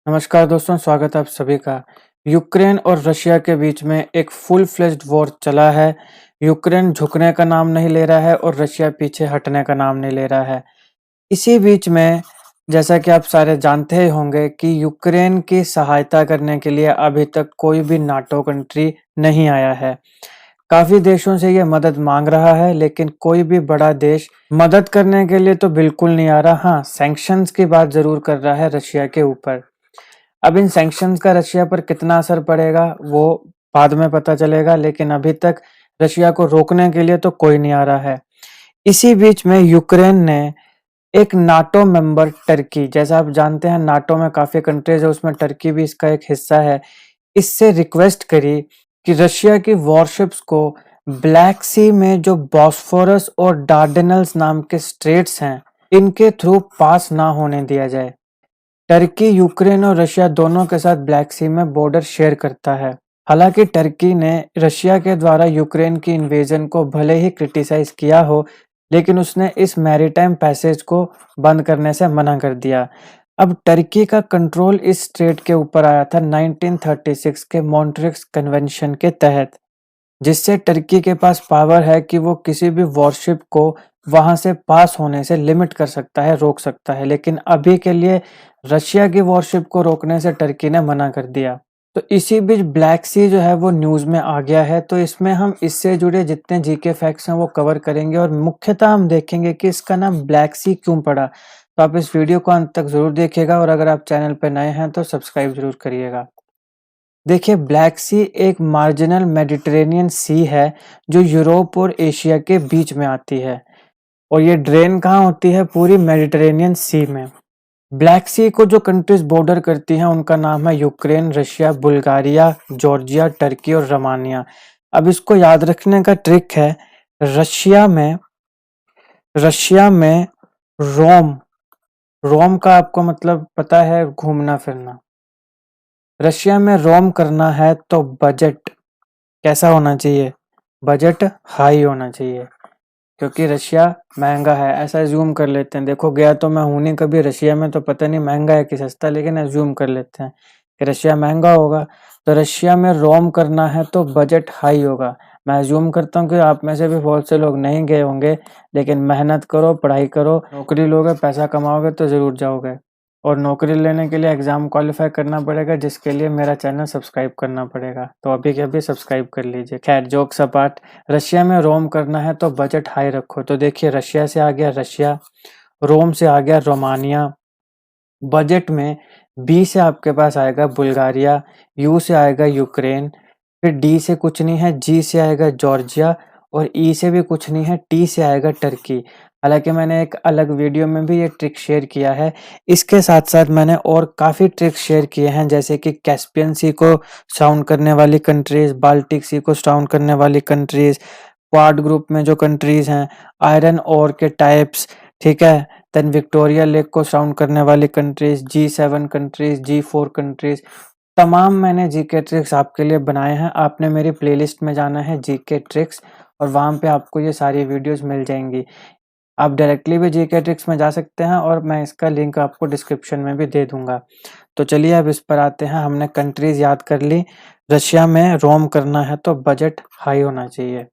नमस्कार दोस्तों, स्वागत है आप सभी का। यूक्रेन और रशिया के बीच में एक फुल फ्लेज्ड वॉर चला है। यूक्रेन झुकने का नाम नहीं ले रहा है और रशिया पीछे हटने का नाम नहीं ले रहा है। इसी बीच में जैसा कि आप सारे जानते ही होंगे कि यूक्रेन की सहायता करने के लिए अभी तक कोई भी नाटो कंट्री नहीं आया है। काफ़ी देशों से ये मदद मांग रहा है, लेकिन कोई भी बड़ा देश मदद करने के लिए तो बिल्कुल नहीं आ रहा। हाँ, सैंक्शंस की बात ज़रूर कर रहा है रशिया के ऊपर। अब इन सैंक्शंस का रशिया पर कितना असर पड़ेगा वो बाद में पता चलेगा, लेकिन अभी तक रशिया को रोकने के लिए तो कोई नहीं आ रहा है। इसी बीच में यूक्रेन ने एक नाटो मेंबर टर्की, जैसा आप जानते हैं नाटो में काफ़ी कंट्रीज है, उसमें टर्की भी इसका एक हिस्सा है, इससे रिक्वेस्ट करी कि रशिया की वॉरशिप्स को ब्लैक सी में जो बॉस्फोरस और डार्डेनल्स नाम के स्ट्रेट्स हैं, इनके थ्रू पास ना होने दिया जाए। टर्की यूक्रेन और रशिया दोनों के साथ ब्लैक सी में बॉर्डर शेयर करता है। हालांकि टर्की ने रशिया के द्वारा यूक्रेन की इन्वेजन को भले ही क्रिटिसाइज किया हो, लेकिन उसने इस मैरीटाइम पैसेज को बंद करने से मना कर दिया। अब टर्की का कंट्रोल इस स्ट्रेट के ऊपर आया था 1936 के मॉन्ट्रिक्स कन्वेंशन के तहत, जिससे टर्की के पास पावर है कि वो किसी भी वॉरशिप को वहां से पास होने से लिमिट कर सकता है, रोक सकता है। लेकिन अभी के लिए रशिया की वॉरशिप को रोकने से टर्की ने मना कर दिया। तो इसी बीच ब्लैक सी जो है वो न्यूज़ में आ गया है, तो इसमें हम इससे जुड़े जितने जीके फैक्ट्स हैं वो कवर करेंगे और मुख्यतः हम देखेंगे कि इसका नाम ब्लैक सी क्यों पड़ा। तो आप इस वीडियो को अंत तक ज़रूर देखिएगा और अगर आप चैनल पर नए हैं तो सब्सक्राइब ज़रूर करिएगा। देखिए, ब्लैक सी एक मार्जिनल मेडिटेरेनियन सी है जो यूरोप और एशिया के बीच में आती है, और ये ड्रेन कहाँ होती है? पूरी मेडिटेरेनियन सी में। ब्लैक सी को जो कंट्रीज बॉर्डर करती हैं उनका नाम है Ukraine, Russia, Bulgaria, Georgia, Turkey और रोमानिया। अब इसको याद रखने का ट्रिक है, रशिया में रशिया में रोम, रोम का आपको मतलब पता है, घूमना फिरना। रशिया में रोम करना है तो बजट कैसा होना चाहिए? बजट हाई होना चाहिए, क्योंकि रशिया महंगा है। ऐसा एज्यूम कर लेते हैं, देखो गया तो मैं हूं नहीं कभी रशिया में, तो पता नहीं महंगा है कि सस्ता, लेकिन एज्यूम कर लेते हैं कि रशिया महंगा होगा। तो रशिया में रोम करना है तो बजट हाई होगा। मैं एज्यूम करता हूँ कि आप में से भी बहुत से लोग नहीं गए होंगे, लेकिन मेहनत करो, पढ़ाई करो, नौकरी लोगे, पैसा कमाओगे तो ज़रूर जाओगे। और नौकरी लेने के लिए एग्ज़ाम क्वालिफाई करना पड़ेगा, जिसके लिए मेरा चैनल सब्सक्राइब करना पड़ेगा, तो अभी के अभी सब्सक्राइब कर लीजिए। खैर, जोक्स अपार्ट, रशिया में रोम करना है तो बजट हाई रखो। तो देखिए, रशिया से आ गया रशिया, रोम से आ गया रोमानिया, बजट में बी से आपके पास आएगा बुल्गारिया, यू से आएगा यूक्रेन, फिर डी से कुछ नहीं है, जी से आएगा जॉर्जिया, और ई से भी कुछ नहीं है, टी से आएगा टर्की। हालांकि मैंने एक अलग वीडियो में भी ये ट्रिक शेयर किया है। इसके साथ साथ मैंने और काफ़ी ट्रिक्स शेयर किए हैं, जैसे कि कैस्पियन सी को साउंड करने वाली कंट्रीज, बाल्टिक सी को साउंड करने वाली कंट्रीज, क्वाड ग्रुप में जो कंट्रीज हैं, आयरन ओर के टाइप्स, ठीक है, देन विक्टोरिया लेक को साउंड करने वाली countries, G7 countries, G4 countries, तमाम मैंने जीके ट्रिक्स आपके लिए बनाए हैं। आपने मेरी प्लेलिस्ट में जाना है जीके ट्रिक्स, और वहाँ पे आपको ये सारी वीडियोस मिल जाएंगी। आप डायरेक्टली भी जीके ट्रिक्स में जा सकते हैं, और मैं इसका लिंक आपको डिस्क्रिप्शन में भी दे दूंगा। तो चलिए अब इस पर आते हैं। हमने कंट्रीज याद कर ली। रशिया में रोम करना है तो बजट हाई होना चाहिए।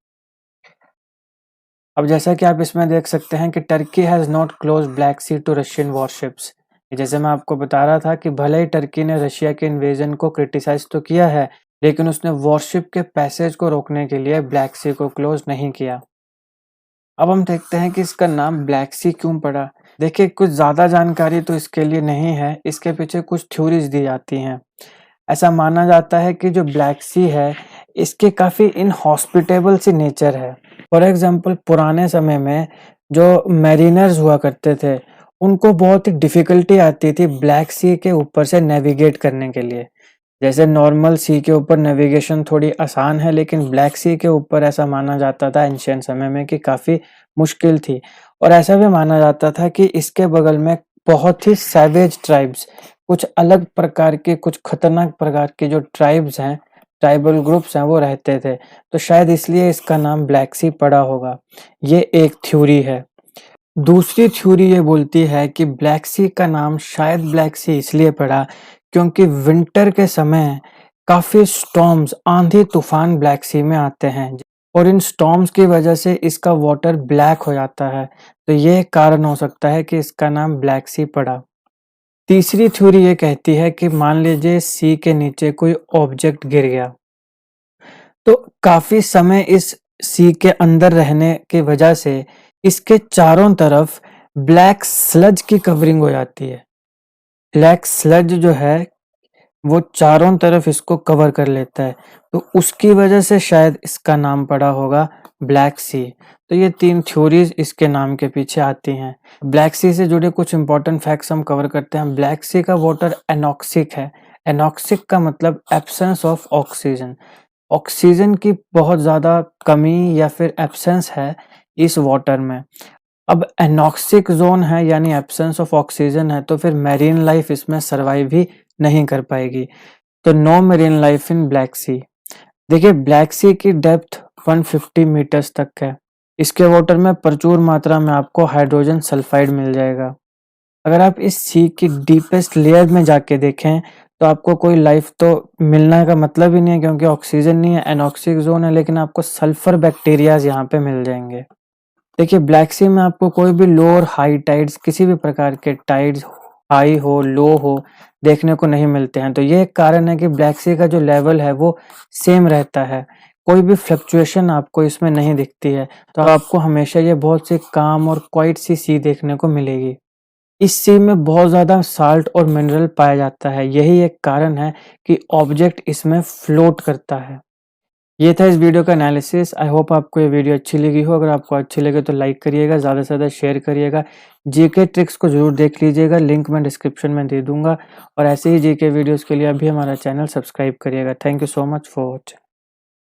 अब जैसा कि आप इसमें देख सकते हैं कि Turkey has not close Black Sea to Russian warships. जैसे मैं आपको बता रहा था कि भले ही टर्की ने रशिया के इन्वेजन को क्रिटिसाइज तो किया है, लेकिन उसने वॉरशिप के पैसेज को रोकने के लिए ब्लैक सी को क्लोज नहीं किया। अब हम देखते हैं कि इसका नाम ब्लैक सी क्यों पड़ा। देखिए, कुछ ज़्यादा जानकारी तो इसके लिए नहीं है, इसके पीछे कुछ थ्योरीज दी जाती हैं। ऐसा माना जाता है कि जो ब्लैक सी है, इसके काफ़ी इनहॉस्पिटेबल सी नेचर है। फॉर एग्जाम्पल, पुराने समय में जो मैरिनर्स हुआ करते थे, उनको बहुत ही डिफ़िकल्टी आती थी ब्लैक सी के ऊपर से नेविगेट करने के लिए। जैसे नॉर्मल सी के ऊपर नेविगेशन थोड़ी आसान है, लेकिन ब्लैक सी के ऊपर ऐसा माना जाता था एंशिएंट समय में कि काफ़ी मुश्किल थी। और ऐसा भी माना जाता था कि इसके बगल में बहुत ही सैवेज ट्राइब्स, कुछ अलग प्रकार के, कुछ खतरनाक प्रकार के जो ट्राइब्स हैं, ट्राइबल ग्रुप्स हैं, वो रहते थे। तो शायद इसलिए इसका नाम ब्लैक सी पड़ा होगा। ये एक थ्योरी है। दूसरी थ्योरी ये बोलती है कि ब्लैक सी का नाम शायद ब्लैक सी इसलिए पड़ा क्योंकि विंटर के समय काफ़ी स्टॉर्म्स, आंधी-तूफ़ान ब्लैक सी में आते हैं और इन स्टॉर्म्स की वजह से इसका वाटर ब्लैक हो जाता है। तो ये एक कारण हो सकता है कि इसका नाम ब्लैक सी पड़ा। तीसरी थ्योरी ये कहती है कि मान लीजिए सी के नीचे कोई ऑब्जेक्ट गिर गया, तो काफ़ी समय इस सी के अंदर रहने की वजह से इसके चारों तरफ ब्लैक स्लज की कवरिंग हो जाती है। ब्लैक स्लज जो है वो चारों तरफ इसको कवर कर लेता है, तो उसकी वजह से शायद इसका नाम पड़ा होगा ब्लैक सी। तो ये 3 थ्योरीज इसके नाम के पीछे आती हैं। ब्लैक सी से जुड़े कुछ इंपॉर्टेंट फैक्ट्स हम कवर करते हैं। ब्लैक सी का वाटर एनॉक्सिक है। एनॉक्सिक का मतलब एब्सेंस ऑफ ऑक्सीजन। ऑक्सीजन की बहुत ज़्यादा कमी या फिर एब्सेंस है इस वाटर में। अब एनॉक्सिक ज़ोन है यानी एब्सेंस ऑफ ऑक्सीजन है, तो फिर मैरीन लाइफ इसमें सर्वाइव ही नहीं कर पाएगी। तो no marine life in Black Sea. देखिए ब्लैक सी की डेप्थ 150 मीटर्स तक है। इसके वाटर में प्रचुर मात्रा में आपको हाइड्रोजन सल्फाइड मिल जाएगा। अगर आप इस सी की डीपेस्ट लेयर में जाके देखें तो आपको कोई लाइफ तो मिलने का मतलब ही नहीं है, क्योंकि ऑक्सीजन नहीं है, एनॉक्सिक जोन है, लेकिन आपको सल्फर बैक्टीरियाज यहाँ पे मिल जाएंगे। देखिए ब्लैक सी में आपको कोई भी लो और हाई टाइड्स, किसी भी प्रकार के टाइड्स हाई हो लो हो देखने को नहीं मिलते हैं। तो ये एक कारण है कि ब्लैक सी का जो लेवल है वो सेम रहता है, कोई भी फ्लक्चुएशन आपको इसमें नहीं दिखती है। तो आपको हमेशा ये बहुत सी काम और क्वाइट सी देखने को मिलेगी। इस सी में बहुत ज़्यादा साल्ट और मिनरल पाया जाता है, यही एक कारण है कि ऑब्जेक्ट इसमें फ्लोट करता है। ये था इस वीडियो का एनालिसिस। आई होप आपको ये वीडियो अच्छी लगी हो। अगर आपको अच्छी लगे तो लाइक करिएगा, ज़्यादा से ज़्यादा शेयर करिएगा। जीके ट्रिक्स को ज़रूर देख लीजिएगा, लिंक मैं डिस्क्रिप्शन में दे दूँगा। और ऐसे ही जीके वीडियोज़ के लिए अभी हमारा चैनल सब्सक्राइब करिएगा। Thank you so much for watching.